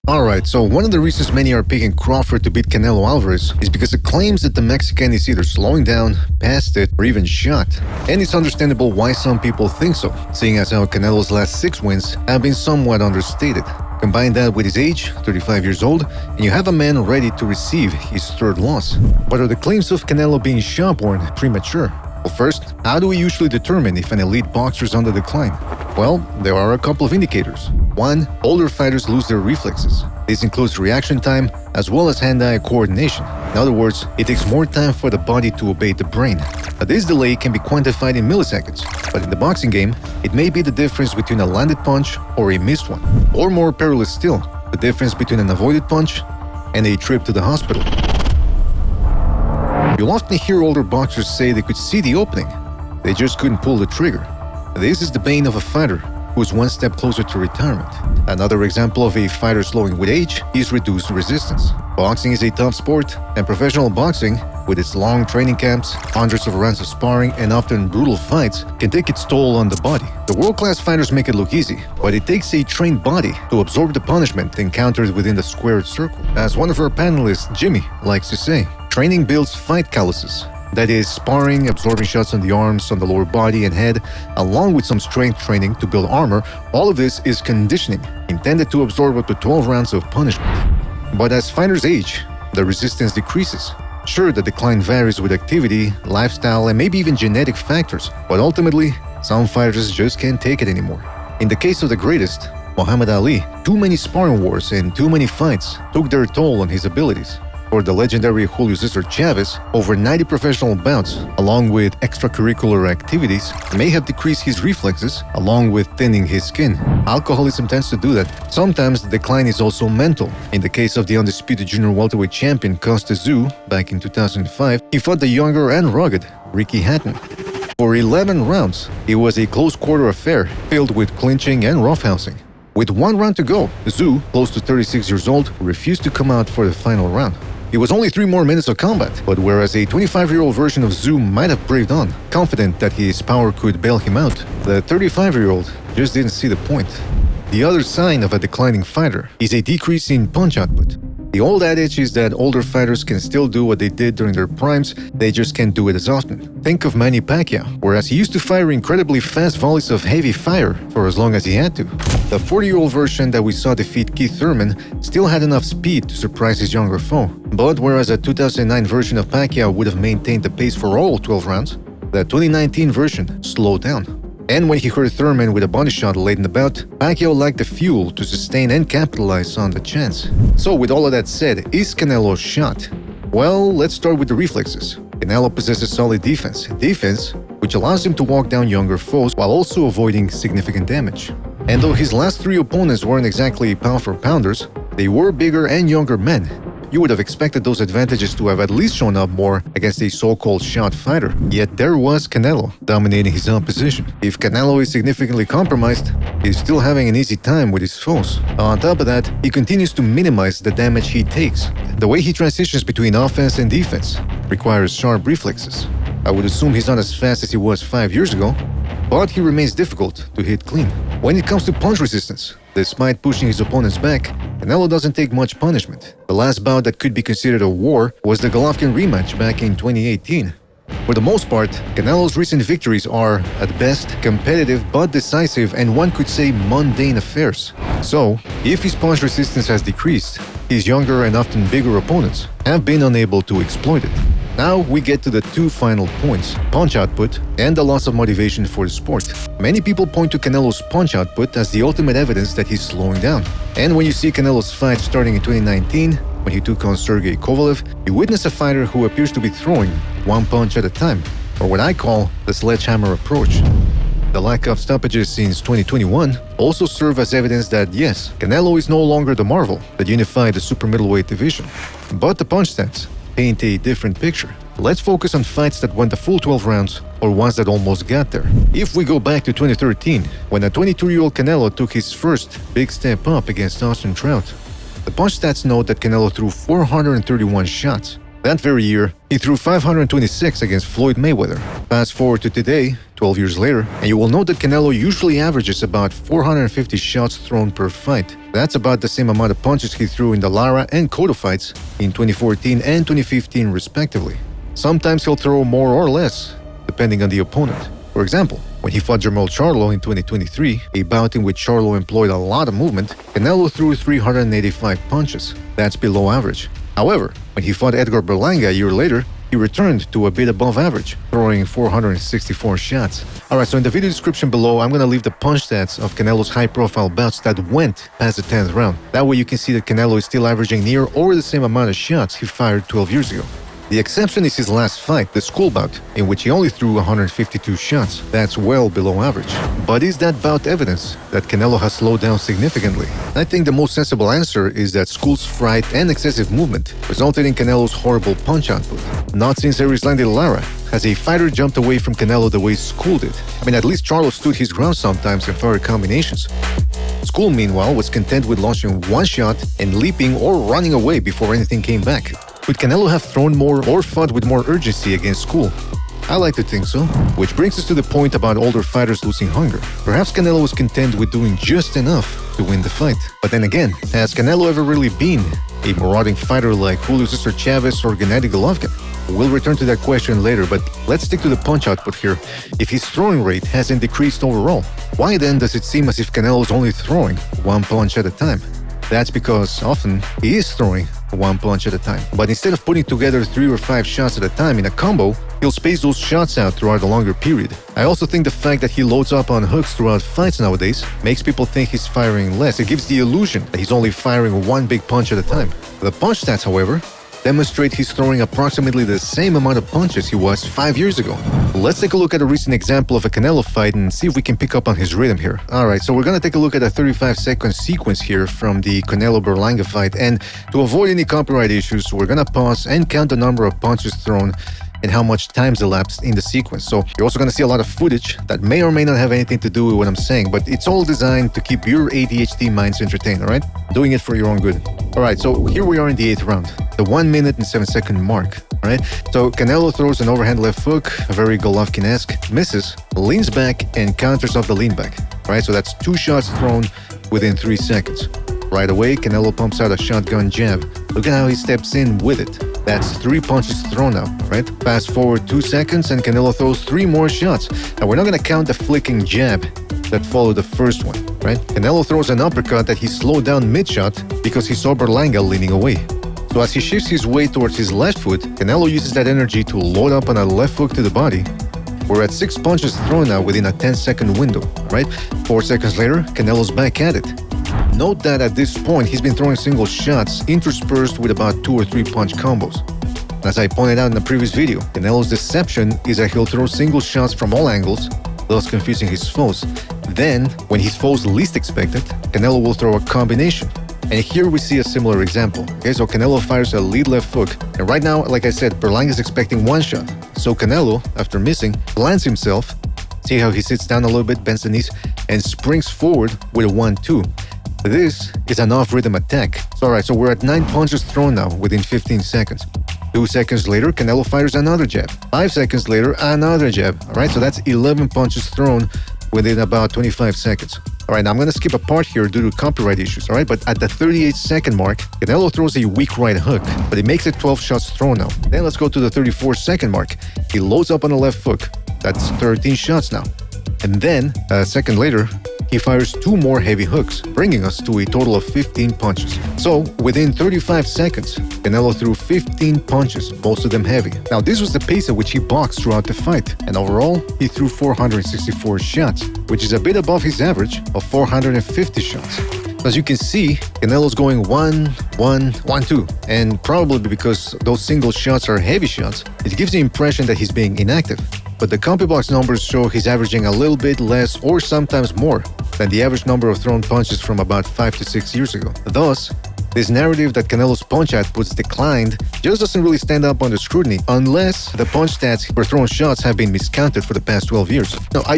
Alright, so one of the reasons many are picking Crawford to beat Canelo Alvarez is because it claims that the Mexican is either slowing down, past it, or even shot. And it's understandable why some people think so, seeing as how Canelo's last 6 wins have been somewhat understated. Combine that with his age, 35 years old, and you have a man ready to receive his 3rd loss. But are the claims of Canelo being shot-born premature? Well, first, how do we usually determine if an elite boxer is on the decline? Well, there are a couple of indicators. 1. Older fighters lose their reflexes. This includes reaction time as well as hand-eye coordination. In other words, it takes more time for the body to obey the brain. Now, this delay can be quantified in milliseconds, but in the boxing game, it may be the difference between a landed punch or a missed one. Or more perilous still, the difference between an avoided punch and a trip to the hospital. You'll often hear older boxers say they could see the opening. They just couldn't pull the trigger. This is the bane of a fighter who is one step closer to retirement. Another example of a fighter slowing with age is reduced resistance. Boxing is a tough sport, and professional boxing, with its long training camps, hundreds of rounds of sparring, and often brutal fights, can take its toll on the body. The world-class fighters make it look easy, but it takes a trained body to absorb the punishment encountered within the squared circle. As one of our panelists, Jimmy, likes to say, training builds fight calluses. That is, sparring, absorbing shots on the arms, on the lower body and head, along with some strength training to build armor. All of this is conditioning, intended to absorb up to 12 rounds of punishment. But as fighters age, the resistance decreases. Sure, the decline varies with activity, lifestyle, and maybe even genetic factors, but ultimately, some fighters just can't take it anymore. In the case of the greatest, Muhammad Ali, too many sparring wars and too many fights took their toll on his abilities. For the legendary Julio Cesar Chavez, over 90 professional bouts, along with extracurricular activities, may have decreased his reflexes, along with thinning his skin. Alcoholism tends to do that. Sometimes the decline is also mental. In the case of the undisputed junior welterweight champion Costa Tszyu, back in 2005, he fought the younger and rugged Ricky Hatton. For 11 rounds, it was a close-quarter affair, filled with clinching and roughhousing. With 1 round to go, Tszyu, close to 36 years old, refused to come out for the final round. It was only 3 more minutes of combat, but whereas a 25-year-old version of Tszyu might have braved on, confident that his power could bail him out, the 35-year-old just didn't see the point. The other sign of a declining fighter is a decrease in punch output. The old adage is that older fighters can still do what they did during their primes, they just can't do it as often. Think of Manny Pacquiao, whereas he used to fire incredibly fast volleys of heavy fire for as long as he had to. The 40-year-old version that we saw defeat Keith Thurman still had enough speed to surprise his younger foe. But whereas a 2009 version of Pacquiao would have maintained the pace for all 12 rounds, the 2019 version slowed down. And when he hurt Thurman with a body shot late in the bout, Pacquiao lacked the fuel to sustain and capitalize on the chance. So with all of that said, is Canelo shot? Well, let's start with the reflexes. Canelo possesses solid defense, which allows him to walk down younger foes while also avoiding significant damage. And though his last 3 opponents weren't exactly pound-for-pounders, they were bigger and younger men. You would have expected those advantages to have at least shown up more against a so-called shot fighter. Yet there was Canelo, dominating his opposition. If Canelo is significantly compromised, he's still having an easy time with his foes. On top of that, he continues to minimize the damage he takes. The way he transitions between offense and defense requires sharp reflexes. I would assume he's not as fast as he was 5 years ago, but he remains difficult to hit clean. When it comes to punch resistance, despite pushing his opponents back, Canelo doesn't take much punishment. The last bout that could be considered a war was the Golovkin rematch back in 2018. For the most part, Canelo's recent victories are, at best, competitive but decisive and one could say mundane affairs. So, if his punch resistance has decreased, his younger and often bigger opponents have been unable to exploit it. Now we get to the 2 final points, punch output and the loss of motivation for the sport. Many people point to Canelo's punch output as the ultimate evidence that he's slowing down. And when you see Canelo's fight starting in 2019, when he took on Sergey Kovalev, you witness a fighter who appears to be throwing 1 punch at a time, or what I call the sledgehammer approach. The lack of stoppages since 2021 also serve as evidence that yes, Canelo is no longer the marvel that unified the super middleweight division. But the punch stats paint a different picture. Let's focus on fights that went the full 12 rounds or ones that almost got there. If we go back to 2013, when a 22-year-old Canelo took his first big step up against Trout, the punch stats note that Canelo threw 431 shots. That very year, he threw 526 against Floyd Mayweather. Fast forward to today, 12 years later, and you will note that Canelo usually averages about 450 shots thrown per fight. That's about the same amount of punches he threw in the Lara and Cotto fights in 2014 and 2015 respectively. Sometimes he'll throw more or less, depending on the opponent. For example, when he fought Jermell Charlo in 2023, a bout in which Charlo employed a lot of movement, Canelo threw 385 punches. That's below average. However, when he fought Edgar Berlanga a year later, he returned to a bit above average, throwing 464 shots. Alright, so in the video description below, I'm gonna leave the punch stats of Canelo's high-profile bouts that went past the 10th round. That way you can see that Canelo is still averaging near or the same amount of shots he fired 12 years ago. The exception is his last fight, the school bout, in which he only threw 152 shots. That's well below average. But is that bout evidence that Canelo has slowed down significantly? I think the most sensible answer is that School's fright and excessive movement resulted in Canelo's horrible punch output. Not since Aries landed Lara has a fighter jumped away from Canelo the way School did. I mean, at least Charlo stood his ground sometimes and fired combinations. School, meanwhile, was content with launching one shot and leaping or running away before anything came back. Could Canelo have thrown more or fought with more urgency against School? I like to think so. Which brings us to the point about older fighters losing hunger. Perhaps Canelo was content with doing just enough to win the fight. But then again, has Canelo ever really been a marauding fighter like Julio Cesar Chavez or Gennady Golovkin? We'll return to that question later, but let's stick to the punch output here. If his throwing rate hasn't decreased overall, why then does it seem as if Canelo is only throwing one punch at a time? That's because often he is throwing one punch at a time. But instead of putting together 3 or 5 shots at a time in a combo, he'll space those shots out throughout a longer period. I also think the fact that he loads up on hooks throughout fights nowadays makes people think he's firing less. It gives the illusion that he's only firing one big punch at a time. The punch stats, however, demonstrate he's throwing approximately the same amount of punches he was 5 years ago. Let's take a look at a recent example of a Canelo fight and see if we can pick up on his rhythm here. Alright, so we're gonna take a look at a 35-second sequence here from the Canelo-Berlanga fight, and to avoid any copyright issues, we're gonna pause and count the number of punches thrown and how much time's elapsed in the sequence. So you're also going to see a lot of footage that may or may not have anything to do with what I'm saying, but it's all designed to keep your ADHD minds entertained, alright? Doing it for your own good. Alright, so here we are in the 8th round, the 1 minute and 7-second mark, alright? So Canelo throws an overhand left hook, very Golovkin-esque, misses, leans back, and counters off the lean back, right? So that's 2 shots thrown within 3 seconds. Right away, Canelo pumps out a shotgun jab. Look at how he steps in with it. That's 3 punches thrown now, right? Fast forward 2 seconds and Canelo throws 3 more shots. Now we're not gonna count the flicking jab that followed the first one, right? Canelo throws an uppercut that he slowed down mid-shot because he saw Berlanga leaning away. So as he shifts his weight towards his left foot, Canelo uses that energy to load up on a left hook to the body. We're at 6 punches thrown now within a 10-second window, right? 4 seconds later, Canelo's back at it. Note that at this point, he's been throwing single shots interspersed with about 2 or 3 punch combos. As I pointed out in the previous video, Canelo's deception is that he'll throw single shots from all angles, thus confusing his foes. Then, when his foes least expect it, Canelo will throw a combination. And here we see a similar example. Okay, so Canelo fires a lead left hook. And right now, like I said, Berlanga is expecting one shot. So Canelo, after missing, plants himself. See how he sits down a little bit, bends the knees, and springs forward with a 1-2. This is an off-rhythm attack. Alright, so we're at 9 punches thrown now within 15 seconds. 2 seconds later, Canelo fires another jab. 5 seconds later, another jab. Alright, so that's 11 punches thrown within about 25 seconds. Alright, now I'm gonna skip a part here due to copyright issues, alright? But at the 38-second mark, Canelo throws a weak right hook, but he makes it 12 shots thrown now. Then let's go to the 34-second mark. He loads up on the left hook. That's 13 shots now. And then, a second later, he fires 2 more heavy hooks, bringing us to a total of 15 punches. So, within 35 seconds, Canelo threw 15 punches, most of them heavy. Now, this was the pace at which he boxed throughout the fight, and overall, he threw 464 shots, which is a bit above his average of 450 shots. As you can see, Canelo's going 1, 1, 1, 2, and probably because those single shots are heavy shots, it gives the impression that he's being inactive. But the CompuBox numbers show he's averaging a little bit less or sometimes more than the average number of thrown punches from about 5 to 6 years ago. Thus, This narrative that Canelo's punch outputs declined just doesn't really stand up under scrutiny unless the punch stats per thrown shots have been miscounted for the past 12 years. Now, I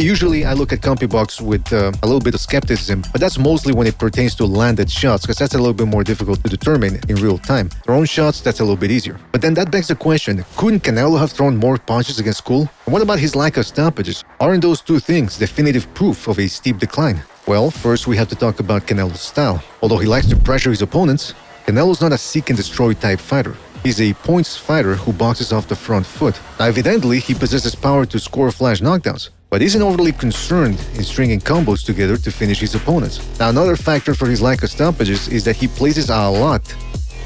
look at CompuBox with a little bit of skepticism, but that's mostly when it pertains to landed shots, because that's a little bit more difficult to determine in real time. Thrown shots, that's a little bit easier. But then that begs the question, couldn't Canelo have thrown more punches against Cool? And what about his lack of stoppages? Aren't those two things definitive proof of a steep decline? Well, first we have to talk about Canelo's style. Although he likes to pressure his opponents, Canelo's not a seek and destroy type fighter. He's a points fighter who boxes off the front foot. Now, evidently, he possesses power to score flash knockdowns, but isn't overly concerned in stringing combos together to finish his opponents. Now, another factor for his lack of stoppages is that he places a lot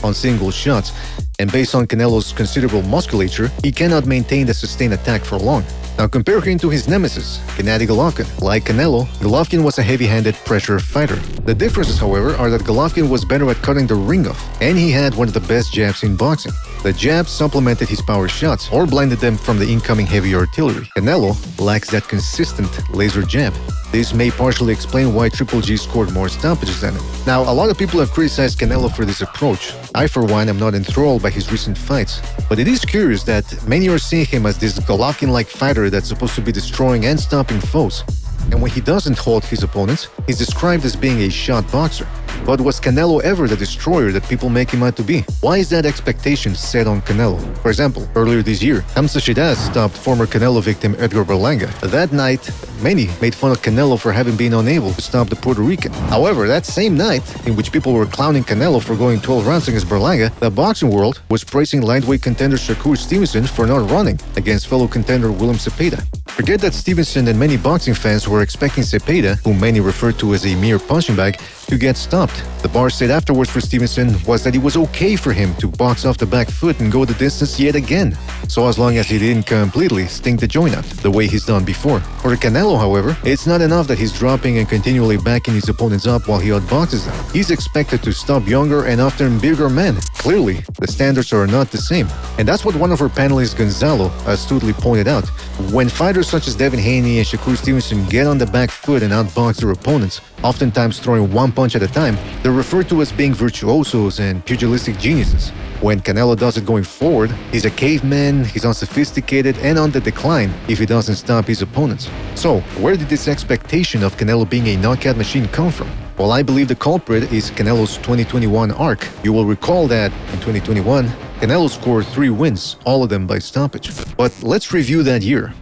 on single shots, and based on Canelo's considerable musculature, he cannot maintain the sustained attack for long. Now compare him to his nemesis, Gennady Golovkin. Like Canelo, Golovkin was a heavy-handed pressure fighter. The differences, however, are that Golovkin was better at cutting the ring off, and he had one of the best jabs in boxing. The jab supplemented his power shots or blinded them from the incoming heavy artillery. Canelo lacks that consistent laser jab. This may partially explain why Triple G scored more stoppages than him. Now, a lot of people have criticized Canelo for this approach. I, for one, am not enthralled by his recent fights. But it is curious that many are seeing him as this Golovkin-like fighter that's supposed to be destroying and stopping foes. And when he doesn't hold his opponents, he's described as being a shot boxer. But was Canelo ever the destroyer that people make him out to be? Why is that expectation set on Canelo? For example, earlier this year, Hamza Shidaz stopped former Canelo victim Edgar Berlanga. That night, many made fun of Canelo for having been unable to stop the Puerto Rican. However, that same night, in which people were clowning Canelo for going 12 rounds against Berlanga, the boxing world was praising lightweight contender Shakur Stevenson for not running against fellow contender William Zepeda. Forget that Stevenson and many boxing fans were expecting Zepeda, whom many refer to as a mere punching bag, to get stopped. The bar said afterwards for Stevenson was that it was okay for him to box off the back foot and go the distance yet again, so as long as he didn't completely stink the joint out, the way he's done before. For Canelo, however, it's not enough that he's dropping and continually backing his opponents up while he outboxes them. He's expected to stop younger and often bigger men. Clearly, the standards are not the same. And that's what one of our panelists, Gonzalo, astutely pointed out. When fighters such as Devin Haney and Shakur Stevenson get on the back foot and outbox their opponents, oftentimes throwing one punch at a time, they're referred to as being virtuosos and pugilistic geniuses. When Canelo does it going forward, he's a caveman, he's unsophisticated and on the decline if he doesn't stop his opponents. So, where did this expectation of Canelo being a knockout machine come from? Well, I believe the culprit is Canelo's 2021 arc. You will recall that in 2021, Canelo scored 3 wins, all of them by stoppage. But let's review that year.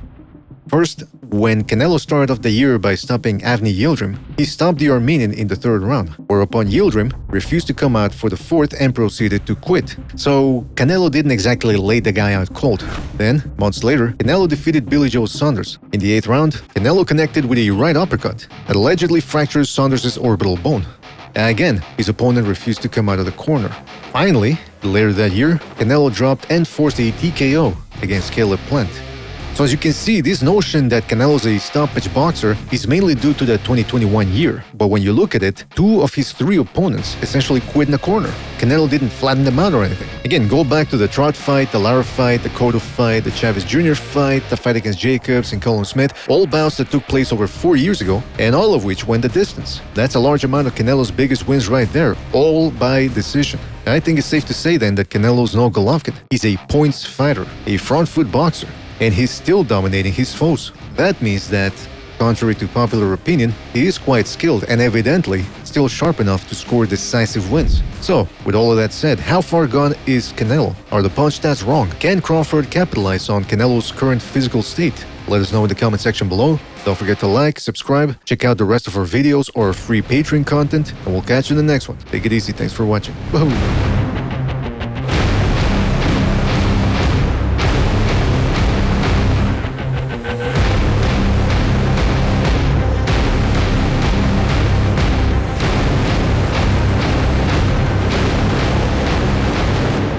First, when Canelo started off the year by stopping Avni Yildirim, he stopped the Armenian in the 3rd round, whereupon Yildirim refused to come out for the 4th and proceeded to quit. So Canelo didn't exactly lay the guy out cold. Then, months later, Canelo defeated Billy Joe Saunders. In the 8th round, Canelo connected with a right uppercut that allegedly fractured Saunders' orbital bone. Again, his opponent refused to come out of the corner. Finally, later that year, Canelo dropped and forced a TKO against Caleb Plant. So as you can see, this notion that Canelo's a stoppage boxer is mainly due to the 2021 year. But when you look at it, 2 of his 3 opponents essentially quit in the corner. Canelo didn't flatten them out or anything. Again, go back to the Trout fight, the Lara fight, the Cotto fight, the Chavez Jr fight, the fight against Jacobs and Colin Smith, all bouts that took place over 4 years ago, and all of which went the distance. That's a large amount of Canelo's biggest wins right there, all by decision. I think it's safe to say then that Canelo's no Golovkin. He's a points fighter, a front foot boxer, and he's still dominating his foes. That means that, contrary to popular opinion, he is quite skilled and evidently still sharp enough to score decisive wins. So, with all of that said, how far gone is Canelo? Are the punch stats wrong? Can Crawford capitalize on Canelo's current physical state? Let us know in the comment section below. Don't forget to like, subscribe, check out the rest of our videos or free Patreon content, and we'll catch you in the next one. Take it easy, thanks for watching. Woohoo!